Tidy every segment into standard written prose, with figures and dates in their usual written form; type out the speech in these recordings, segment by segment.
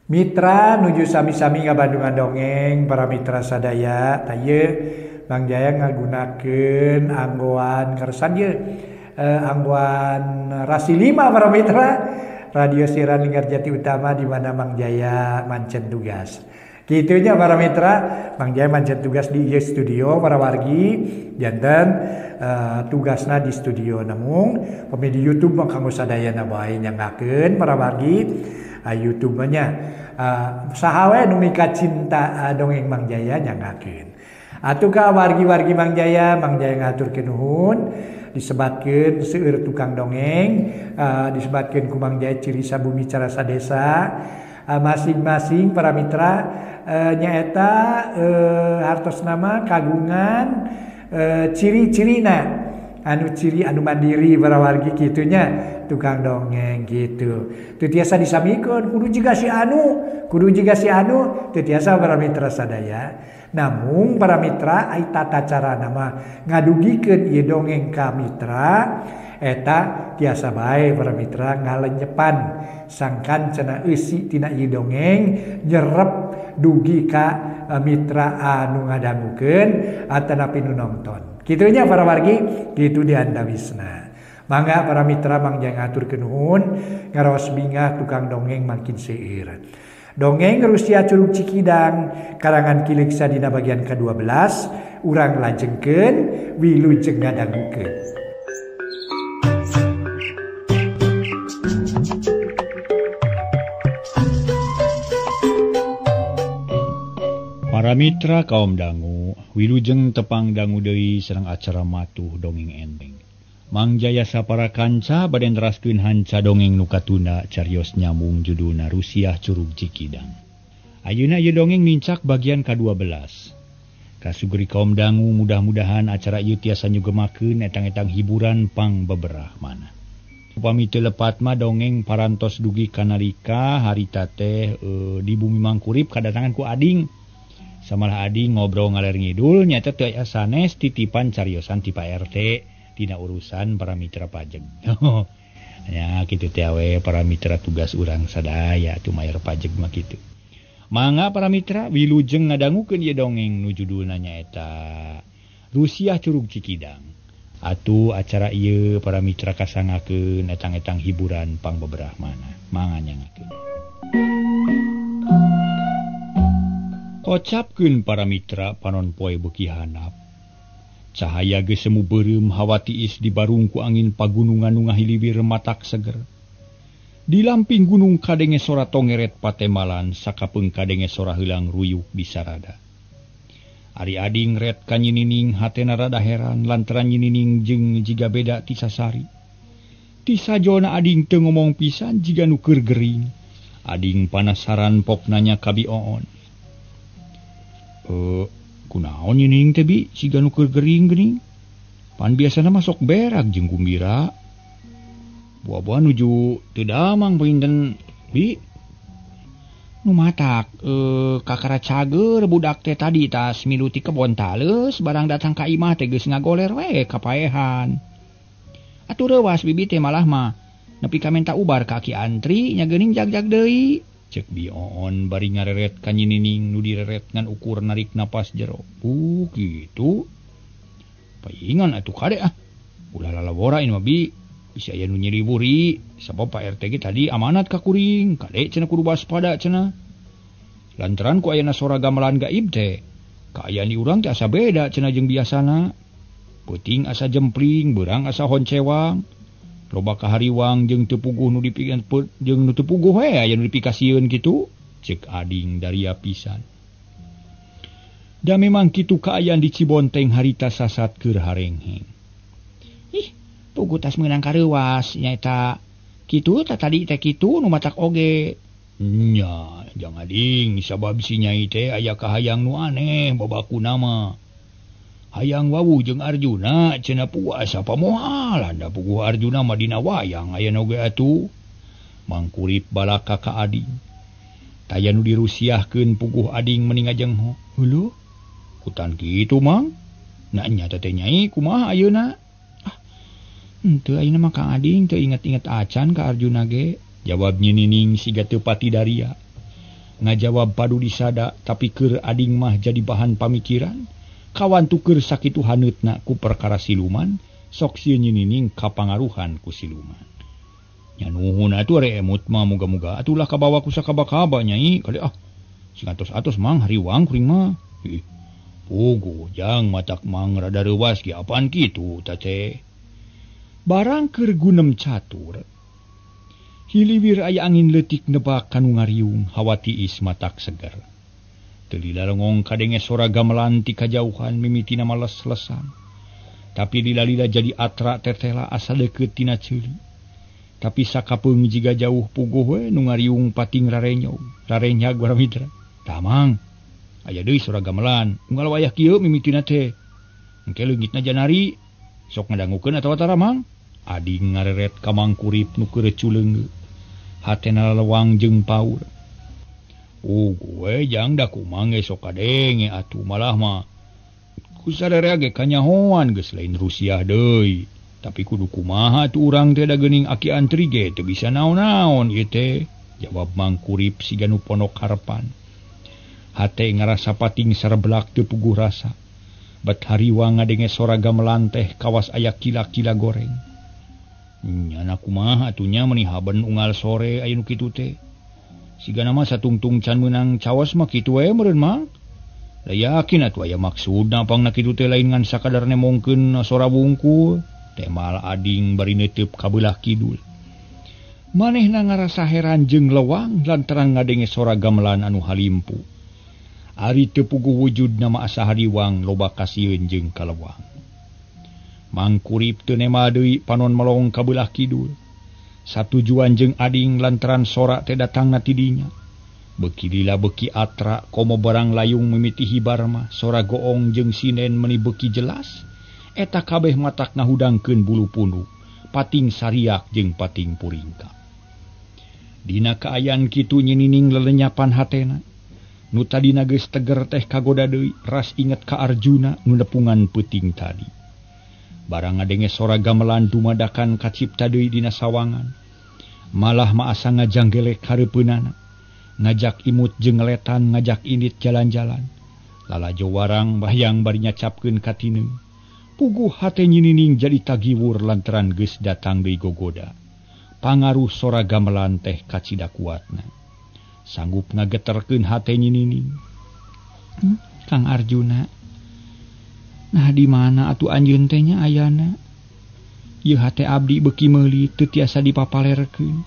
Mitra nuju sami-sami ngabandungan dongeng para mitra sadaya taye Bang Jaya ngagunakeun anggoan kersan ye anggoan rasi 5 para mitra radio siaran Linggarjati Utama di mana Bang Jaya mancen tugas. Kitunya para mitra, Bang Jaya mancen tugas di studio para wargi janten tugasna di studio namung pemi di YouTube Bang kanggo sadayana bae nyangakeun para wargi YouTube-nya sahawe nu mika cinta dongeng Bang Jaya nyangakeun. Atuh ka wargi-wargi Bang Jaya ngaturkeun nuhun disebatkeun seueur tukang dongeng disebatkeun ku Bang Jaya ciri sabumi cara sadesa masing-masing para mitra nyaeta hartos nama kagungan ciri-cirina anu ciri anu mandiri para wargi gitunya tukang dongeng gitu. Teu tiasa disamikeun kudu jiga si anu teu tiasa para mitra sadaya. Namun para mitra ai tata cara nama ngadugikeun ieu dongeng ka mitra eta tiasa bae para mitra ngalenyepan sangkan cenah eusi tina ieu dongeng nyerep dugi ka mitra anu ngadangukeun atanapi nu nonton. Kitunya para wargi, gitu diandawisna. Mangga para mitra Bang Jaya ngaturkeun nuhun ngaraos bingah tukang dongeng makin seueur. Dongeng Rusia Curug Cikidang karangan Kilik Sadina bagian ke-12 urang lajengkeun wilujeng ngadangukeun. Para mitra kaum dangu, wilujeng tepang dangu deui sareng acara matuh dongeng enteng. Mang Jaya sapara kanca bade neraskeun hanca dongeng nu katuna carios nyambung judulna Rusia Curug Cikidang. Ayeuna ieu dongeng mincak bagian ka-12. Kasugeri kaum dangu mudah-mudahan acara ieu tiasa nyugemakeun etang-etang hiburan pang beberah mana. Upami teu lepat mah dongeng parantos dugi kanalika harita teh di bumi mangkurip kadatangan ku ading. Samalah ading ngobrol ngaler ngidul nyata teu aya sanes titipan cariosan ti Pak RT dina urusan para mitra pajeg. Ya kitu teh we para mitra tugas urang sadaya atuh mayar pajeg mah kitu. Mangga para mitra wilujeng ngadangukeun ieu dongeng nu judulna nyaeta Rusia Curug Cikidang. Atuh acara ieu para mitra kasangakeun etang-etang hiburan pang beberah mana. Mangga nyangakeun. Kocapkeun para mitra panon poe beuki hanap. Cahaya geus semu beureum hawa tiis dibarung ku angin pagunungan nu ngahiliwir matak seger. Di lamping gunung kadenge sora tongeret patemalan sakapeung kadenge sora heulang ruyuk bisarada. Ari ading ret ka nyinining hatena rada heran lantaran nyinining jeung jiga beda ti sasari. Ti sajona ading teu ngomong pisan jiga nu keur gering. Ading panasaran pok nanya ka Bioon. Kunaon nyinining teh Bi siga nu keur gering geuning? Pan biasana masok berak jeung gumbira. Buah-buah nuju teu damang pinten Bi. Nu matak kakara cager budak teh tadi tas milu ti kebon taleus barang datang ka imah teh geus ngagoler we kapaehan. Atuh reuas bibi teh malah mah nepi ka menta ubar ka Ki Antri nya geuning jag-jag deui. Cek Bioon bari ngareret ka nyinining nu direret ngan ukur narik napas jero. Gitu. Paingan atuh kade ulah lalawora ini mah Bi. Bisa aya nu nyiriburi sabab Pak RT ge tadi amanat ka kuring. Kade cenah kudu waspada cenah. Lantaran ku ayana sora gamelan gaib teh. Kaayaan di urang teh asa beda cenah jeung biasana. Peuting asa jempling, beurang asa honcewang. Loba kahariwang jeung teu puguh nu dipikeun jeung nu teu puguh we aya nu dipikasieun kitu cek ading daria pisan. Da memang kitu kaayaan di Cibonteng harita sasat keur harengheng. Ih, puguh tas meunang kareuwas nyaeta kitu tah tadi teh kitu nu matak oge. Nya, jang ading sabab si nyai teh aya kahayang nu aneh babakuna mah. Hayang Wawu jeung Arjuna cenah puasa pamoal anda puguh Arjuna mah dina wayang aya oge atuh. Mangkurip balaka ka ading. Taya nu dirusiahkeun puguh ading mending ajeng heuh. Kutan kitu mang. Na nya teh nyai kumaha ayeuna? Henteu ayeuna mah Kang Ading teu inget-inget acan ka Arjuna ge. Jawab nyinining siga teu pati daria. ngajawab padu disada tapi keur ading mah jadi bahan pamikiran kawan tuker sakitu haneutna ku perkara siluman sok sieun nyinining kapangaruhan ku siluman nya nuhun atuh are emut mah muga-muga atulah kabawa ku sakaba-kaba nyai kali sing atos-atos mang hariwang kuring mah pugu jang matak mang rada reuwas ge apaan kitu teh barang keur gunem catur hiliwir aya angin leutik nebak kanu ngariung hawa tiis matak seger. Teu lila lengong kadenge sora gamelan ti kajauhan mimitina males-lesan. Tapi lila-lila jadi atra tetela asa deukeut tina ceuli. Tapi sakapeung jiga jauh puguh we nu ngariung pating rarenyog. Rarenya gua mitra. Tamang. Aya deui sora gamelan. Unggal wayah kieu mimitina teh. Engke leungitna janari sok ngadangukeun atawa tara mang. Ading ngareret ka mangkurip nu keureucu leungeu. Hatena lewang jeung paur. Gue jang da kumang ge sok kadenge atuh malah mah ku sadarea ge kanyahoan geus lain Rusia deui. Tapi kudu kumaha tuh urang teh da geuning aki antri ge teu bisa naon-naon ieu teh. Jawab mangkurip siga nu pondok harepan. Hate ngarasa pating sareblak teu puguh rasa. Bet hariwang ngadenge sora gamelan teh kawas aya kila-kila goreng. Nyana kumaha atunya meuni haben unggal sore aya nu kitu teh. Sigana mah satungtung can meunang caos mah kitu we meureun mah. Da yakin atuh aya maksudna pangna kitu teh lain ngan sakadar nemongkeun sora wungkul. Teh mal ading bari neuteub ka beulah kidul. Manehna ngarasa heran jeung lewang lantaran ngadenge sora gamelan anu halimpu. Ari teu puguh wujudna mah asa hariwang loba kasieun jeung kalewang. Mangkurip teu nema deui panon melong ka beulah kidul. Satujuan jeung ading lantaran sora teh datangna ti dinya. Beuki lila beuki atra komo barang layung mimiti hibar mah sora goong jeung sinen meuni beuki jelas. Eta kabeh matak ngahudangkeun bulu punuk, pating sariak jeung pating puringka. Dina kaayaan kitu nyinining lelenyapan hatena. Nu tadina geus teger teh kagoda deui ras inget ka Arjuna nu nepungan peuting tadi. Barang ngadenge sora gamelan dumadakan kacipta deui dina sawangan. Malah maasa ngajanggelek hareupeunana. Ngajak imut jeung ngeletan ngajak indit jalan-jalan. Lalajo warang bahyang bari nyacapkeun katineung. Puguh hate nyinining jadi tagiwur lantaran geus datang deui gogoda. Pangaruh sora gamelan teh kacida kuatna. Sanggup ngageterkeun hate nyinining. Kang Arjuna. Nah di mana atuh anjeun teh nya ayana? Ieu hate abdi beuki meuli teu tiasa dipapalerkeun.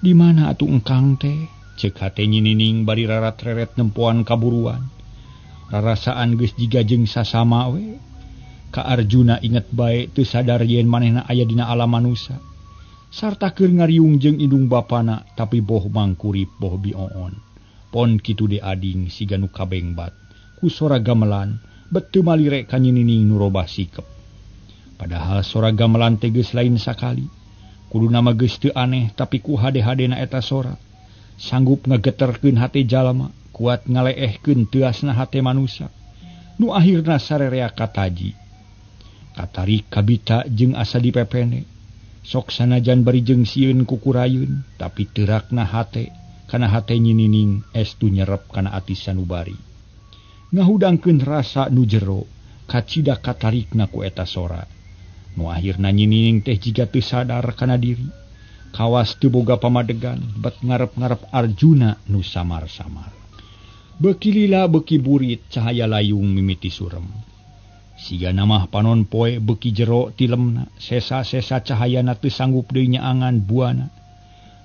Di mana atuh engkang teh? Ceuk hate nyinining bari rarat-reret nempoan kaburuan. Rarasaan geus jiga jeung sasama we. Ka Arjuna inget bae teu sadar yen manehna aya dina alam manusia. Sarta keur ngariung jeung indung bapana tapi boh mangkurip boh bioon. Pon kitu de ading siga nu kabengbat. Ku sora gamelan bet teu malire ka nyinining nu robah sikep. Padahal sora gamelan teh geus lain sakali. Kuduna mah geus teu aneh tapi ku hade-hadena eta sora. Sanggup ngageterkeun hate jalma, kuat ngaleehkeun teuasna hate manusia. Nu akhirna sarerea kataji. Katarik kabita jeung asa dipepene. Sok sanajan bari jeung sieun kukurayeun, tapi teurakna hate kana hate nyinining estu nyerep kana ati sanubari. Ngahudangkeun rasa nu jero kacida katarikna ku eta sora. Nu akhirna nyinining teh jiga teu sadar kana diri. Kawas teu boga pamadegan bet ngarep-ngarep Arjuna nu samar-samar. Beuki lila beuki burit cahaya layung mimiti surem. Siga namah panon poe beuki jero tilemna sesa-sesa cahayana teu sanggup deui nyaangan buana.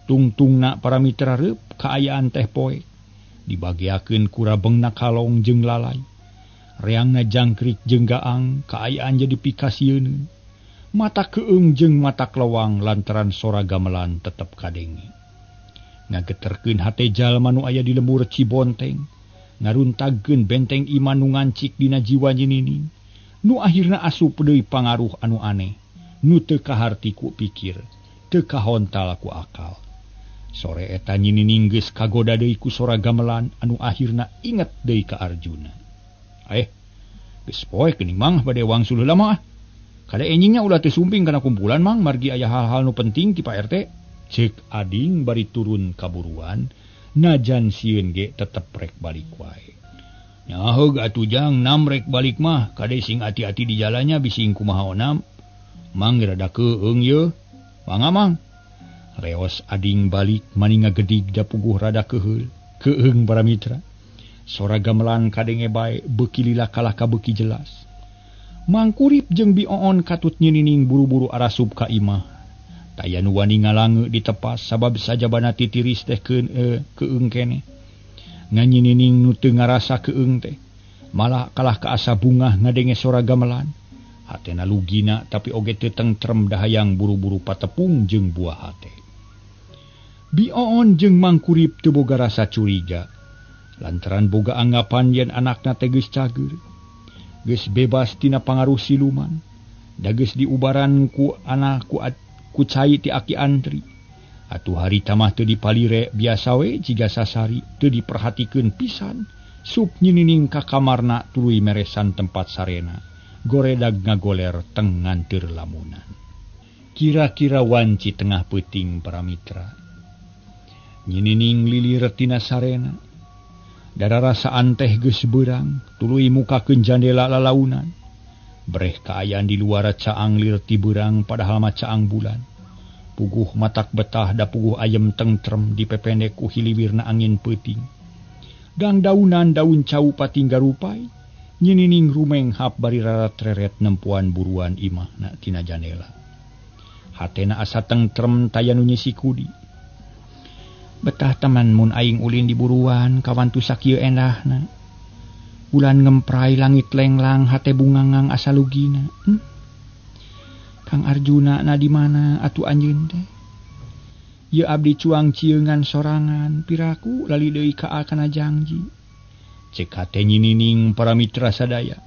Tungtungna para mitra reup kaayaan teh poe. Dibagiakeun ku rabengna kalong jeung lalai. Reangna jangkrik jeung gaang kaayaan jadi pikasieun. Mata keung jeung mata lewang lantaran sora gamelan tetep kadenge. Ngageterkeun hate jalma nu aya di lembur Cibonteng. Ngaruntagkeun benteng iman nu ngancik dina jiwa nyinining. Nu akhirna asup deui pangaruh anu aneh. Nu teu kaharti ku pikir, teu kahontal ku akal. Sore eta nyinining geus kagoda deui ku sora gamelan anu akhirna inget deui ka Arjuna. Geus poe geuning mang bade wangsul heula mah. Kada enjingnya ulah teu sumping kana kumpulan mang margi aya hal-hal nu penting ti Pak RT. Ceuk ading bari turun kaburuan najan sieun ge tetep rek balik wae. Nyaheug atuh jang nam rek balik mah kade sing hati-hati di jalannya bising kumaha onam. Mang rada keung ye. Mang. Reos ading balik maninga gedig da puguh rada keheul. Keung para mitra. Sora gamelan kadenge bae beuki lila kalah ka beuki jelas. Mang Kurip jeung Bi-oon katut nyinining buru-buru arasup ka imah. Taya nu wani ngalange ditepas sabab sajabana titiris teh keung kene. Nganyinining nu teu ngarasa keung teh. Malah kalah ka asa bunga ngadenge sora gamelan. Hatena lugina tapi oge teu tentrem dahayang buru-buru patepung jeung buah hate. Bi-oon jeung Mang Kurip teu boga rasa curiga. Lantaran boga anggapan yen anakna teh geus cager. Geus bebas tina pangaruh siluman. Da geus diubaran ku anak ku cai ti aki antri. Atuh harita mah teu dipalire biasa we jiga sasari teu diperhatikeun pisan. Sup nyinining ka kamarna tuluy meresan tempat sarena. Goredag ngagoler teng nganteur lamunan. Kira-kira wanci tengah peuting para mitra. Nyinining lilir tina sarena. Dara rasaan teh geus beurang tuluy mukakeun jandela lalaunan. Breh kaayaan di luar caang lir ti beurang padahal mah caang bulan. Puguh matak betah da puguh ayem tentrem dipependek ku hiliwirna angin peuting. Gang daunan daun cau patingga rupai. Nyinining rumeng hap bari rarat-reret nempuan buruan imahna tina jandela. Hatena asa tentrem taya nu nyisi kudi. Betah teman mun aing ulin di buruan kawan tu sakieu endahna. Bulan ngemprai langit lenglang hate bungangang asa lugina. Kang Arjuna na di mana atuh anjeun teh? Ye abdi cuang cieugan sorangan piraku lali deui ka kana janji. Cek hate nyinining para mitra sadaya.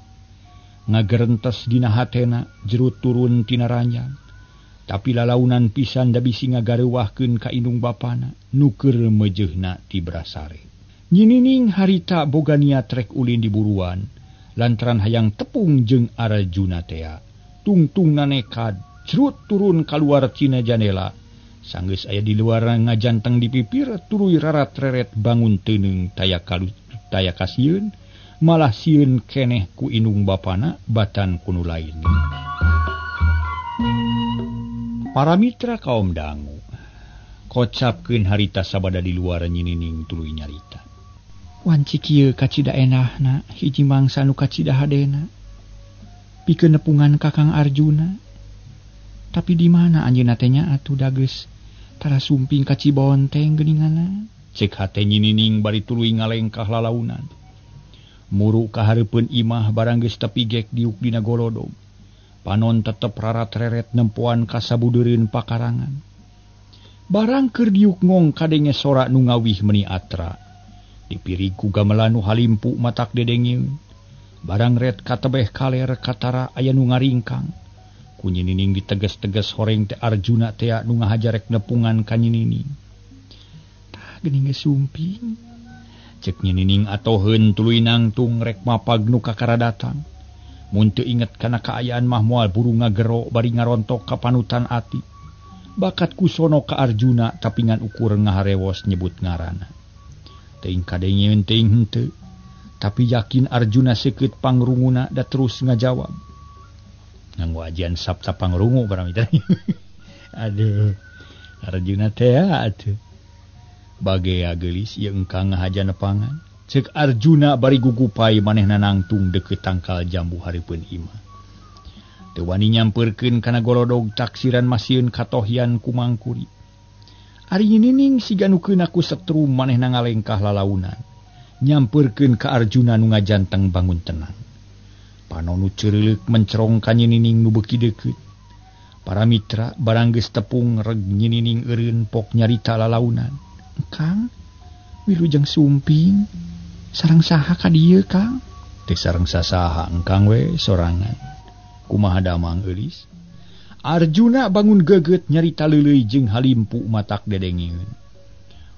Ngagerentes dina hatena jerut turun tina ranjang. Tapi lalaunan pisan da bisi ngagareuwahkeun ka indung bapana nu keur meujeuhna ti Brasare. Nyinining harita boga niat rek ulin di buruan lantaran hayang tepung jeung Arjuna tea. Tungtungna nekad cerut turun kaluar tina jandela. Sanggeus aya di luar ngajanteng di pipir tuluy rarat-reret bangun teuneng taya kasieun malah sieun keneh ku indung bapana batan kunu lain. Para mitra kaum dangu kocapkeun harita sabada di luar nyinining tuluy nyarita. Wanci kieu kacida enahna hiji mangsa nu kacida hadena. Pikeun nepungan Kakang Arjuna. Tapi di mana anjeunna teh nya atuh da geus tara sumping ka Cibonteng geuninganna. Cek hate nyinining bari tuluy ngalengkah lalaunan. Muru ka hareupeun imah barang geus tepigek diuk dina golodog. Panon tetep rarat-reret nempuan kasabudeureun pakarangan. Barang keur diuk ngong kadenge sora nu ngawih meuni atra. Dipirig ku gamelan nu halimpu matak dedengieun. Barang red katebeh kaler katara aya nu ngaringkang. Ku nyinining diteges-teges horeng teh Arjuna tea nu ngahajarek nepungan ka nyinining. Tah geuning geus sumping. Cek nyinining atoheun tuluy nangtung rek mapag nu kakaradatan. Mun teu inget kana kaayaan mah moal buru ngagero bari ngarontok ka panutan ati. Bakat kusono ka Arjuna tapi ngan ukur ngaharewos nyebut ngarana. Teuing kadengieun teuing henteu. Tapi yakin Arjuna seukeut pangrunguna da terus ngajawab. Nganggo ajian sabta pangrungu para mitra. Aduh. Arjuna teh atuh. Bagea geulis ieu engkang ngahaja nepangan. Cek Arjuna bari gugupai manehna nangtung deukeut tangkal jambu hareupeun imah. Teu wani nyampeurkeun kana golodog taksiran masieun katohian ku Mang Kurip. Ari nyinining siga nu keuna ku setrum manehna ngalengkah lalaunan. Nyampeurkeun ka Arjuna nu ngajanteng bangun tenang. Panon nu ceureuleuh mencerong ka nyinining nu beuki deukeut. Para mitra barang geus tepung reg nyinining eureun pok nyarita lalaunan. Kang, wilujeng sumping. Sareng saha ka dieu, Kang? Teu sareng sasaha engkang we sorangan. Kumaha damang eulis? Arjuna bangun geget nyarita leuleuy jeung halimpu matak dedengieun.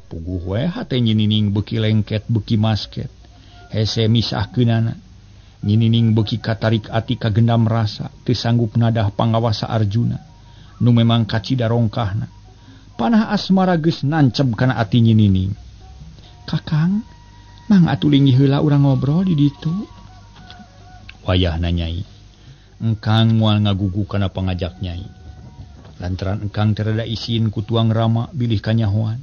Puguh we hate nyinining beuki lengket beuki masket. Hese misahkeunana. Nyinining beuki katarik ati kagendam rasa teu sanggup nadah pangawasa Arjuna. Nu memang kacida rongkahna. Panah asmara geus nancep kana ati nyinining. Kakang, mang atuh linggih heula urang ngobrol di ditu. Wayahna Nyai. Engkang moal ngagugu kana pangajak Nyai. Lantaran engkang terada isin ku tuang rama bilih kanyahoan.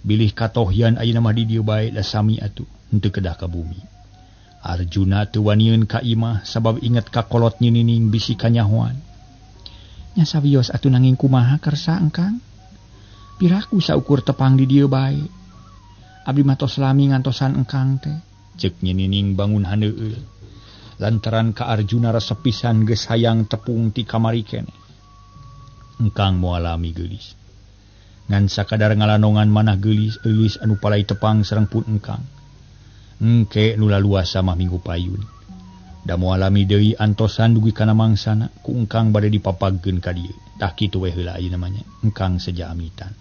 Bilih katohyan ayeuna mah di dieu bae da sami atuh henteu kedah ka bumi. Arjuna teu wanieun ka imah sabab inget ka kolot nyinining bisi kanyahoan. Nya sawios atuh nanging kumaha kersa engkang? Piraku saukur tepang di dieu bae. Abdi mah tos lami ngantosan engkang teh. Ceuk nyinining bangun handeueul. Lantaran ka Arjuna resep pisan geus hayang tepung ti kamari keneh. Engkang moal lami geulis. Ngan sakadar ngalanongan manah geulis eulis anu palai tepang sareng pun engkang. Engke nu laluasa mah minggu payun. Da moal lami deui antosan dugi kana mangsana ku engkang bade dipapagkeun ka dieu. Tah kitu we heula ayeuna mah nya. Engkang seja amitan.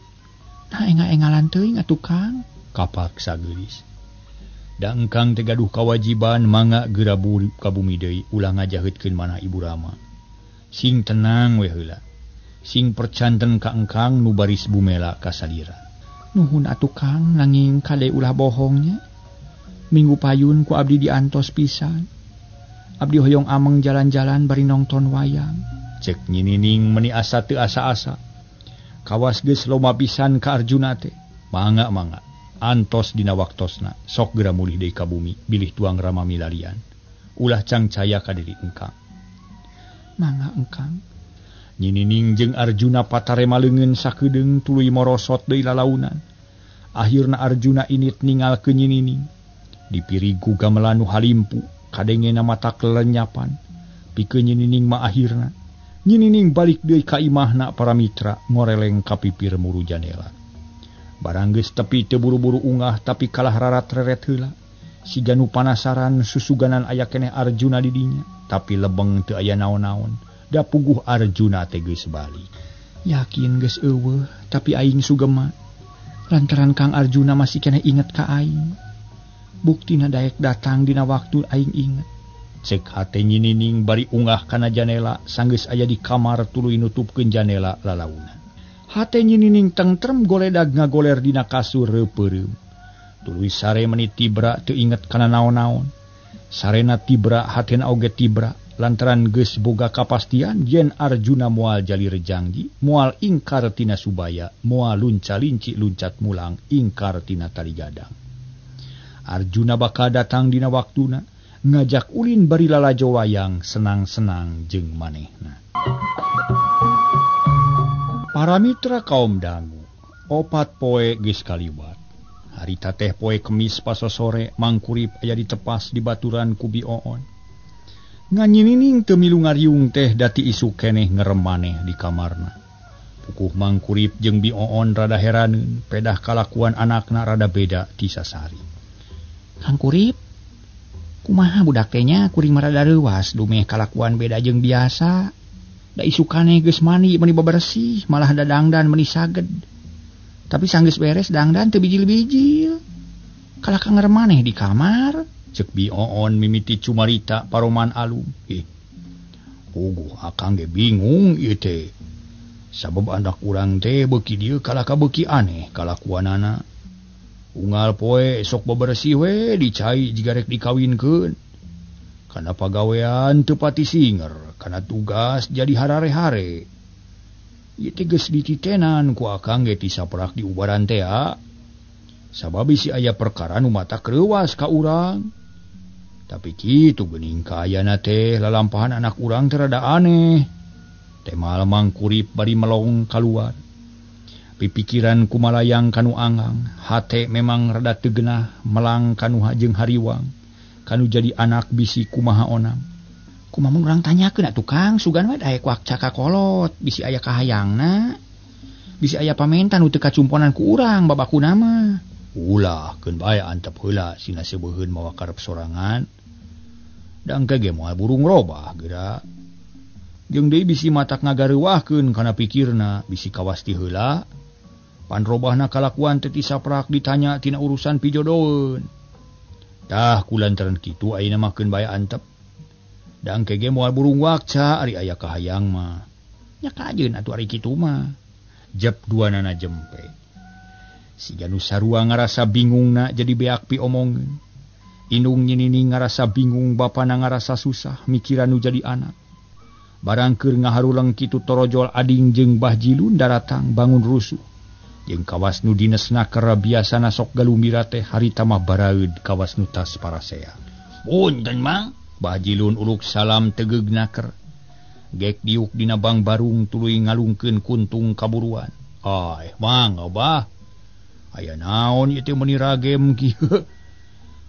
Nah engal-engalan teuing atuh Kang. Kapaksa geulis. Da engkang teh gaduh kawajiban mangga geurabu ka bumi deui ulah ngajaheutkeun manah Ibu Rama. Sing tenang we heula. Sing percanten ka engkang nu baris bumela ka salira. Nuhun atuh Kang nanging kade ulah bohongnya. Minggu payun ku abdi diantos pisan. Abdi hoyong ameng jalan-jalan bari nongton wayang. Cek nyinining meni asa teu asa-asa. Kawas geus loma pisan ka Arjuna teh. Mangga. Antos dina waktosna sok geura mulih deui ka bumi bilih tuang rama milarian. Ulah cangcaya ka diri engkang. Mangga engkang. Nyinining jeung Arjuna patarema leungeun sakedeung tuluy morosot deui lalaunan. Akhirna Arjuna init ningalkeun nyinining. Dipirigu gamelan nu halimpu kadengena mata kelenyapan. Pikeun nyinining mah akhirna nyinining balik deui ka imahna para mitra ngoreleng ka pipir muru jandela. Barang geus tepi teu buru-buru ungah tapi kalah rarat reret heula. Siga nu panasaran susuganan aya keneh Arjuna di dinya, tapi lebeng teu aya naon-naon. Da puguh Arjuna teh geus balik. Yakin geus eueuh, tapi aing sugema. Lantaran Kang Arjuna masih keneh inget ka aing. Buktina daek datang dina waktu aing inget. Cek hate nyinining bari ungah kana janela sanggeus aya di kamar tuluy nutupkeun janela lalaunan. Hate nyinining tentrem goledag ngagoler dina kasur reupeureum. Tuluy sare menit tibra teu inget kana naon-naon. Sarena tibra hatena oge tibra lantaran geus boga kapastian yen Arjuna moal jalir jangji, moal ingkar tina Subaya, moal lunca-linci luncat mulang ingkar tina tali gadang. Arjuna bakal datang dina waktuna ngajak ulin bari lalajo wayang senang-senang jeung manehna. Para mitra kaum dangu, 4 poe geus kaliwat. Harita teh poe Kemis pasosore mangkurip aya ditepas di baturan ku Bioon. Nganyinining teu milu ngariung teh dati isu keneh ngerem maneh di kamarna. Pukuh mangkurip jeung Bioon rada heraneun, pedah kalakuan anakna rada beda ti sasari. Kang Kurip, kumaha budak teh nya kuring mah rada leuwas dumeh kalakuan beda jeung biasa. Da isukane geus mani meni babersih, malah da dangdan meni saged. Tapi sanggeus beres dangdan teu bijil-bijil. Kalaka ngeureum maneh di kamar, ceuk Bioon mimiti cumarita paroman alum. Akang ge bingung ieu teh. Sabab anak urang teh beuki dieu kalaka beuki aneh kalakuanana. Unggal poe sok babersih we dicai jiga rek dikawinkeun. Kana pagawean teu pati singer, kana tugas jadi harare-hare. Ieu teh geus dititenan ku akang ge ti saprak diubaran teh. Sabab bisi aya perkara nu mata kreuwas ka urang. Tapi kitu geuning kaayana teh lalampahan anak urang teh rada aneh. Teh malemang kurip bari melong kaluar. Pipikiran kumalayang kanu anggang, hate memang rada teu geunah melang kanu jeung hariwang. Kanu jadi anak bisi kumaha onam. Kumaha mun urang tanyakeun atuh Kang, sugan we daek wakca ka kolot, bisi aya kahayangna. Bisi aya pamenta nu teu kacumponan ku urang babakuna mah. Ulah keun bae antep heula sina sebeuheun mawa karep sorangan. Da engke ge moal burung robah geura. Jeung deui bisi matak ngagareuwahkeun kana pikirna, bisi kawas ti heula. Pan robahna kalakuan teh ti saprak ditanya tina urusan pijodoeun. Tah kulantaran kitu ayeuna mah keun bae antep. Da engke ge moal burung wakca ari aya kahayang mah. Nya kajeun atuh ari kitu mah. Jep duanana jempe. Siga nu sarua ngarasa bingung na jadi beak pi omongeun. Indung nyinini ngarasa bingung bapana ngarasa susah mikiran nu jadi anak. Barang keur ngaharulang kitu torojol ading jeung Bah Jilun daratang bangun rusuh. Jeung kawas nu dinesna keur biasana sok galumbira teh harita mah baraeud kawas nu tas parasea. Punten Mang, Bah Jilun uluk salam tegeugnaker. Gek diuk dina bang barung tuluy ngalungkeun kuntung kaburuan. Ai, Mang, Abah. Aya naon ieu teh meuni ragem kieu?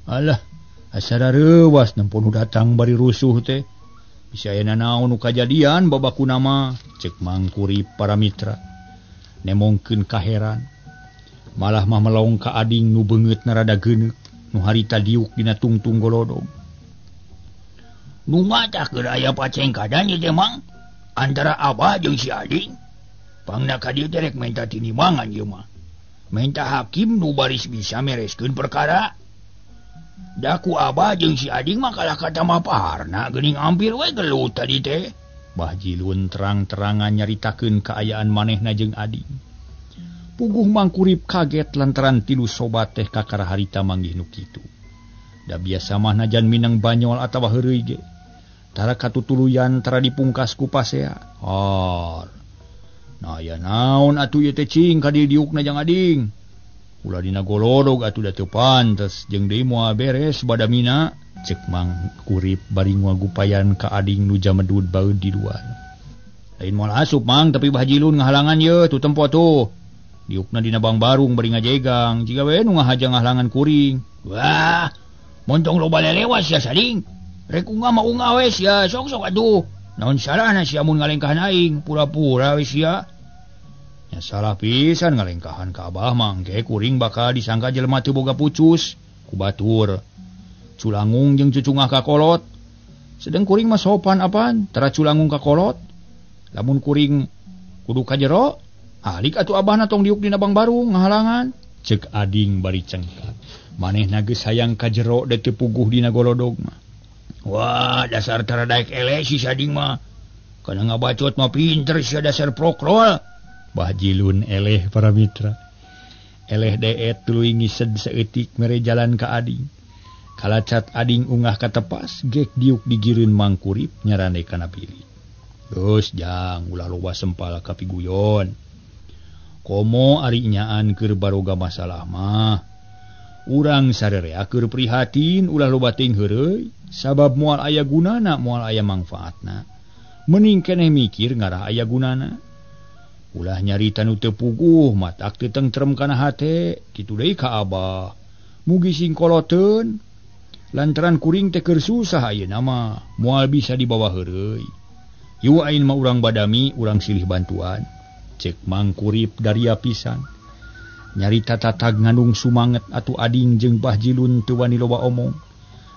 Alah, asara reuwas nempon datang bari rusuh teh. Bisa aya naon nu kajadian babakuna mah, cek Mang Kurip para mitra. Nemongkeun kaheran. Malah mah melong ka ading nu beungeut na rada geuneuk, nu harita diuk dina tungtung golodog. Nu macah keur aya pacengkadan ieu teh Mang, antara Abah jeung si ading. Pangna ka dieu teh rek menta tinimangan ieu mah. Menta hakim nu baris bisa mereskeun perkara. Daku Abah jeung si ading mah kalah kata mapaharna geuning ampir we gelut tadi teh. Bah Jilun terang-terangan nyaritakeun kaayaan manehna jeung ading. Puguh Mang Kurip kaget lantaran tilu sobat teh kakara harita manggih nu kitu. Da biasa mah najan minang banyol atawa heureuy ge. Tara katutuluyan tara dipungkas ku pasea. Nah ya naon atuh ieu teh cing ka diukna jeung ading. Ulah dina golodog atuh da teu pantes jeung deui moal beres badamina, cek Mang Kurip bari nguagupayan ka ading nu jamedud baeud di luar. Lain moal asup Mang, tapi Bah Jilun ngahalangan ye tu tempo tuh. Diukna dina bang barung bari ngajegang, jiga we nu ngahajang ngahalangan kuring. Wah, montong loba lelewas ya sading. Rek ungah mah ungah we sia, sok-sok atuh. Naon salahna sia mun ngalengkahan aing, pura-pura we sia. Ya salah pisan ngalengkahan ka Abah mangke kuring bakal disangka jelema teu boga pucus ku batur. Culangung jeung cucungah ka kolot. Sedeng kuring mah sopan apaan, tara culangung ka kolot. Lamun kuring kudu ka jero, alik atuh Abahna tong diuk dina bang barung ngahalangan. Cek ading bari cengkat. Manehna geus hayang ka jero da teu puguh dina golodog mah. Wah, dasar tara daek eleh si sading mah. Kana ngabacot mah pinter sia dasar prokrol. Bah Jilun eleh para mitra. Eleh deet tuluy ngised saeutik mere jalan ka ading. Kalacat ading ungah ka tepas, gek diuk digireun Mang Kurip nyarane kana pilih. Geus jang ulah loba sempal ka piguyon. Komo ari nyaan keur baroga masalah mah. Urang sarerea keur prihatin ulah loba teuing heureuy, sabab moal aya gunana moal aya mangfaatna. Mending keneh mikir ngarah aya gunana. Ulah nyarita nu teu puguh matak teu tentrem kana hate, kitu deui ka Abah. Mugi sing koloteun. Lantaran kuring teh keur susah ayeuna mah, moal bisa dibawa heureuy. Ieu ain mah urang badami, urang silih bantuan. Cek Mang Kurip daria pisan. Nyarita tatag ngandung sumanget atuh ading jeung Bah Jilun teu wani loba omong.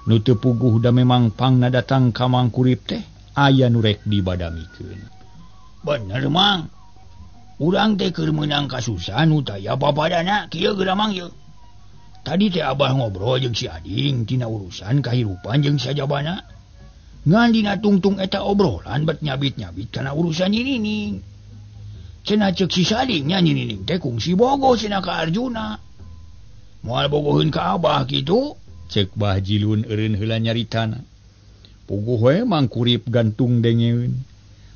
Nu teu puguh da memang pangna datang ka Mang Kurip teh aya nu rek dibadamikeun. Bener Mang. Urang teh keur meunang kasusahan nu taya bapadana kieu geura Mang ye. Tadi teh Abah ngobrol jeung si ading tina urusan kahirupan jeung sajabana. Ngan dina tungtung eta obrolan bet nyabit-nyabit kana urusan Ninining. Cenah ceuk si sadingnya Ninining teh kungsi bogoh cenah ka Arjuna. Moal bogoheun ka Abah kitu, cek Bah Jilun eureun heula nyaritana. Puguh we Mang Kurip gantung dengeun.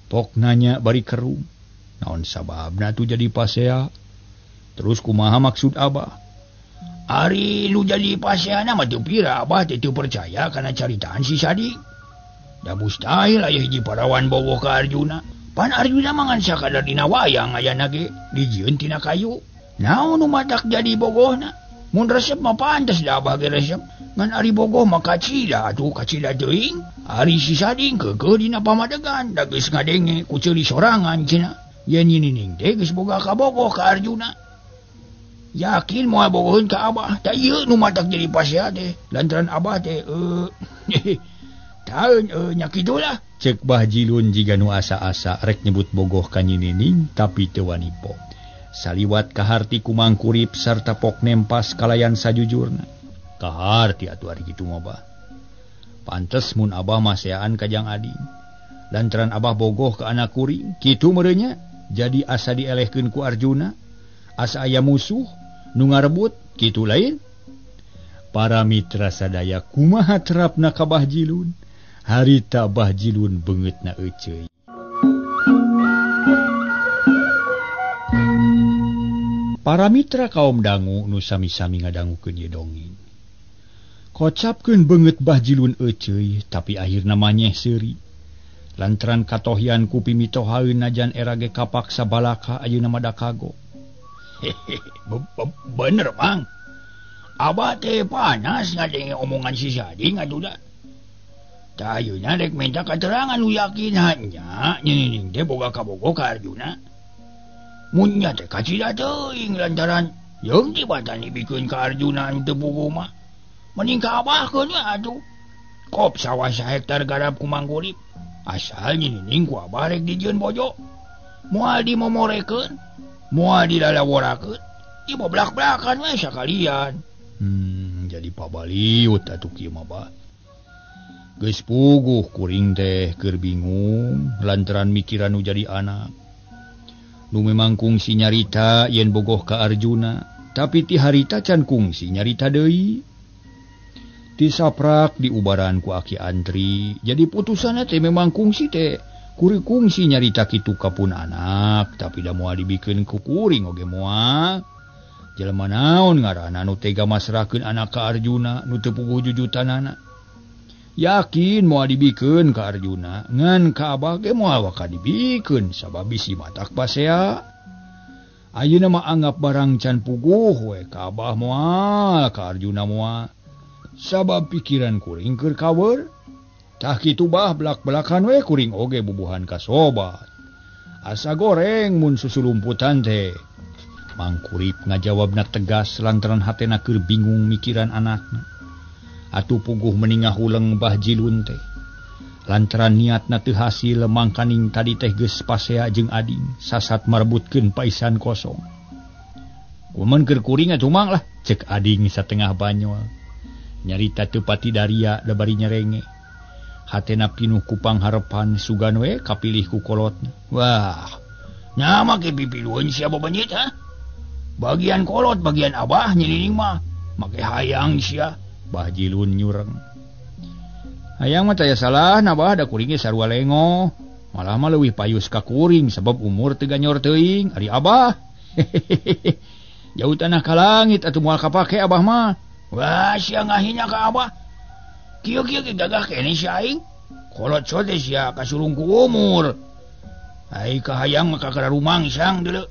Pok nanya bari kerung. Naon sababna tu jadi pasea? Terus kumaha maksud Abah? Ari lu jadi paseana mah teu pira Abah teh teu percaya kana caritaan si sading. Da mustahil aya hiji parawan bogoh ka Arjuna. Pan Arjuna mangan sakadar dina wayang ayana ge dijieun tina kayu. Naon nu matak jadi bogohna? Mun resep mah pantes da Abah ge resep. Ngan ari bogoh mah kacida atuh kacida teuing. Ari si sading keukeuh dina pamadegan da geus ngadenge ku ceuli sorangan cenah. Yen Ninining teh geus boga ka bogoh ka Arjuna. Yakin moal bogoheun ka Abah, da ieu nu matak jadi pasea teh. Lantaran Abah teh taeun nya kitulah. Cek Bah Jilun jiga nu asa-asa rek nyebut bogoh ka Ninining tapi teu wani pok. Saliwat kaharti ku Mang Kurip sarta pok nempas kalayan sajujurna. Kaharti atuh ari kitu mah Bah. Pantes mun Abah maseaan ka jang ading. Lantaran Abah bogoh ka anak kuring, kitu meureunnya. Jadi asa dielehkeun ku Arjuna, asa aya musuh, nu ngarebut kitu lain. Para mitra sadaya kumaha terapna ka Bah Jilun, harita Bah Jilun beungeutna euceuy. Para mitra kaum dangu nu sami-sami ngadangukeun ieu dongeng. Kocapkeun beungeut Bah Jilun euceuy, tapi akhirna manyeh seuri. Lantaran katohian ku pimitohaeun najan era ge kapaksa balaka ayeuna mah kago. Bener, Mang. Abah teh panas ngadenge omongan si Sading atuh da. Tah ayeuna rek minta katerangan nu yakin hanya nyening teh boga kabogo ka Arjuna. Mun nya teh kacida teuing lantaran yeung tibatan dibikeun ka Arjuna anu teu puguh mah. Mending ka Abahkeun we atuh. Kop sawah sahektar garap ku Mang Kurip. Asal nyening ku Abah rek dijieun bojo. Moal dimomorekeun, moal dilalaworakeun, ieu blak-blakan we sakalian. Jadi pabaliut atuh kieu mah Bah. Geus puguh kuring teh keur bingung lantaran mikiran nu jadi anak. Nu memang kungsi nyarita yen bogoh ka Arjuna, tapi ti harita can kungsi nyarita deui. Ti saprak diubaran ku Aki Antri, jadi putusanna teh memang kungsi teh kuring kungsi nyarita kitu ka pun anak, tapi da moal dibikeun ku kuring oge moal. Jelema naon ngaranna nu tega masrahkeun anak ka Arjuna nu teu puguh jujutanana. Yakin moal dibikeun ka Arjuna, ngan ka Abah ge moal waka dibikeun sabab bisi matak pasea. Ayeuna mah anggap barang can puguh we ka Abah moal ka Arjuna moal. Sabab pikiran kuring keur kawer. Tah kitu Bah belak-belakan we kuring oge bubuhan ka sobat. Asa goreng mun susulumputan teh. Mang Kurip ngajawabna tegas lantaran hatena keur bingung mikiran anakna. Atuh puguh meningah uleng Bah Jilun teh. Lantaran niatna teu hasil mangkaning tadi teh geus pasea jeung ading sasat marebutkeun paisan kosong. Kumaha keur kuring atuh Mang lah, cek ading satengah banyol. Nyarita teu pati daria da bari nyerenge. Hatena pinuh ku pangharepan sugan we kapilih ku kolotna. Wah, nya make pipilueun sia babanyit ha. Bagian kolot bagian Abah nyeliling mah make hayang sia. Bah Jilun nyureng. Hayang mah taya salah na Bah da kuring ge sarua lengo. Malah mah leuwih payus ka kuring sabab umur teu ganyor teuing ari Abah. Jauh tanah ka langit atuh moal kapake Abah mah. Wah sia ngahinya ka Abah. Kieu-kieu ge gagah keneh sia aing. Kolot sote sia kasurung ku umur. Ai kahayang mah kakara rumang sang deuleu.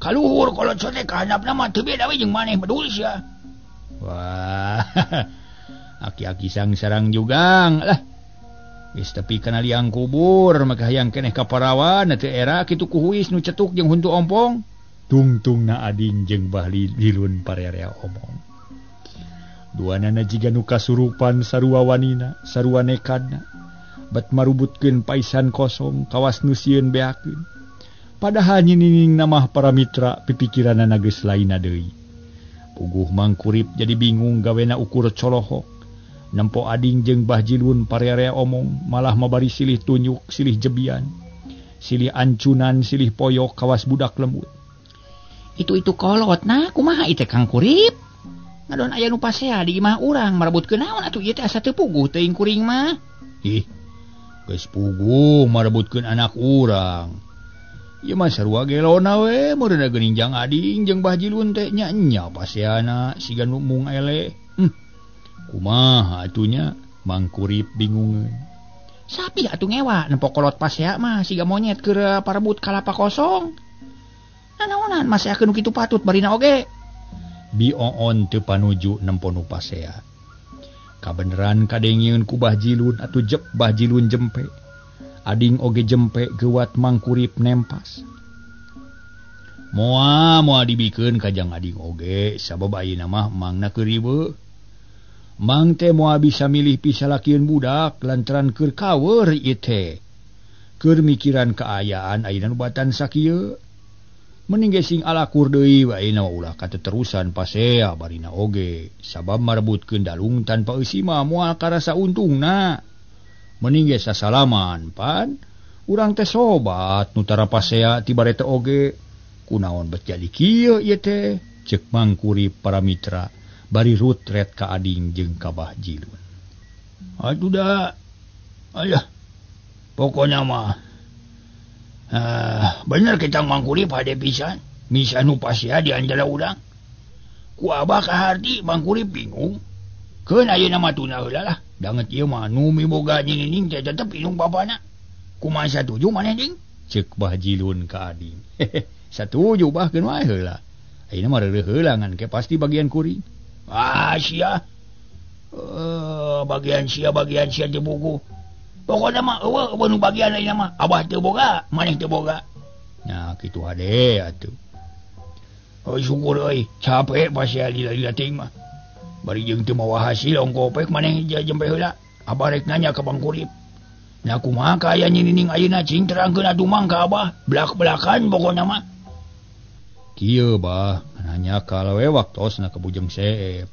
Kaluhur kolot sote kahandapna mah teu beda we jeung maneh bedul sia. Wah, aki-aki sang sarang jugang lah. Geus tepi kana liang kubur maka hayang keneh ka parawan teu era kitu kuhuis nu cetuk jeung huntu ompong. Tungtungna ading jeung Bah Jilun parerea omong. Duanana jiga nu kasurupan sarua wanina, sarua nekadna. Bet marubutkeun paisan kosong kawas nu sieun beakeun. Padahal nyining namah para mitra pipikiranana geus lainna deui. Puguh Mang Kurip jadi bingung gawena ukur colohok. Nempo ading jeung Bah Jilun parerea omong malah mabari silih tunjuk, silih jebian. Silih ancunan, silih poyok kawas budak lembut. Itu kolot nah kumaha ieu teh Kang Kurip? Ngadon aya nu pasea di imah urang marebutkeun naon atuh ieu teh asa teu puguh teuing kuring mah. Ih, geus puguh marebutkeun anak urang. Ieu mah sarua gelona we meureunna geuning jang ading jeung Bah Jilun teh nya paseana siga nu mung ele. Kumaha atunya? Mang Kurip bingungeun. Sapi atuh ngewa nempo kolot pasea mah siga monyet keur parebut kalapa kosong. Nanaonan maseakeun kitu patut barina oge. Bioon teu panuju nempo nu pasea. Kabeneran kadengieun ku Bah Jilun atuh Bah Jilun jempe. Ading oge jempe geuwat Mang Kurip nempas. Moal dibikeun ka jang ading oge sabab ayeuna mah mangna keur riweuh. Mang teh moal bisa milih pisalakieun budak lantaran keur kawer ieu teh. Keur mikiran kaayaan ayeuna nubatan sakieu. Mending ge sing alakur deui we ayeuna ulah kateterusan pasea barina oge sabab marebutkeun dalung tanpa eusi mah moal karasa untungna. Mending ge sasalaman pan urang teh sobat nu tara pasea ti bareta oge kunaon bet jadi kieu ieu teh cek mangkuri para mitra bari rutret ka ading jeung ka Bah Jilun. Aduh dah, ayah, pokoknya mah, bener kita mangkuri pada pisan, misa nu pasya di antara urang. Ku abah kaharti mangkuri bingung, keun ayeuna mah tuna heula lah, danget ieu mah nu miboga nyinining teh tetep bingung bapana. Kumaha satuju maneh ding? Cek Bah Jilun ka ading. Satuju bah keun wae heula. Ayeuna mah reureuh heula ngan ke pasti bagian kuring. Sia. Bagian sia teu buku. Pokona mah eueuh nu bagian ayeuna mah abah teu boga, maneh teu boga. Nah, kitu hade atuh. Oh syukur euy, capek pasya lila-lila teuing mah. Bari jeung teu mawa hasil ongko pek maneh jempe heula. Abah rek nanya ka Bang Kurip. Nah kumaha ka aya nyinining ayeuna cing terangkeun atuh mang ka abah, belak-belakan pokona mah. Kieu bah, nanya ka lewe waktosna ka Bujang Seep.